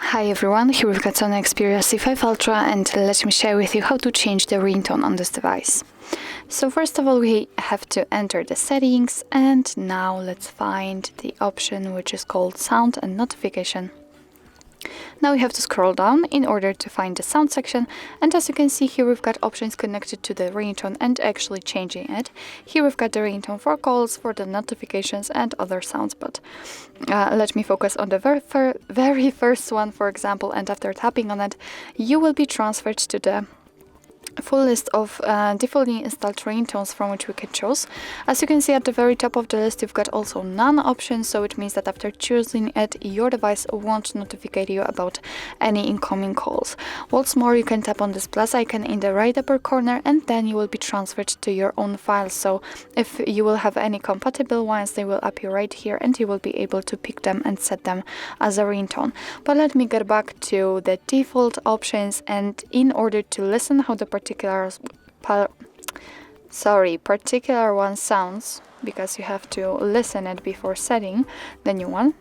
Hi everyone, here we've got SONY Xperia C5 Ultra, and let me share with you how to change the ringtone on this device. So first of all, we have to enter the settings, and now let's find the option which is called Sound and Notification. Now we have to scroll down in order to find the sound section, and as you can see here, we've got options connected to the ringtone and actually changing it. Here we've got the ringtone for calls, for the notifications and other sounds, but let me focus on the very first one, for example, and after tapping on it, you will be transferred to the full list of defaultly installed ringtones from which we can choose. As you can see at the very top of the list, you've got also none option, so it means that after choosing it, your device won't notify you about any incoming calls. What's more, you can tap on this plus icon in the right upper corner, and then you will be transferred to your own files. So if you will have any compatible ones, they will appear right here, and you will be able to pick them and set them as a ringtone. But let me get back to the default options, and in order to listen how the particular one sounds, because you have to listen it before setting the new one,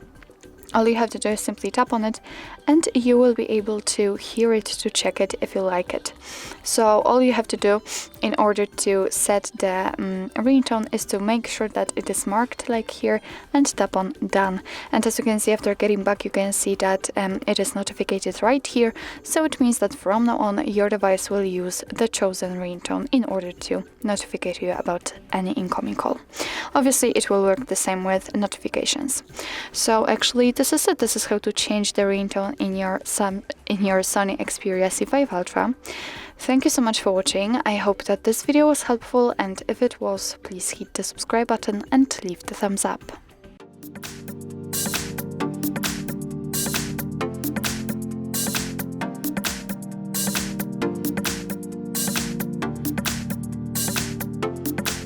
all you have to do is simply tap on it, and you will be able to hear it, to check it if you like it. So all you have to do in order to set the ringtone is to make sure that it is marked like here and tap on done. And as you can see, after getting back, you can see that it is notified right here. So it means that from now on, your device will use the chosen ringtone in order to notify you about any incoming call. Obviously, it will work the same with notifications. So actually, this is it. This is how to change the ringtone in your SONY Xperia C5 Ultra. Thank you so much for watching. I hope that this video was helpful, and if it was, please hit the subscribe button and leave the thumbs up.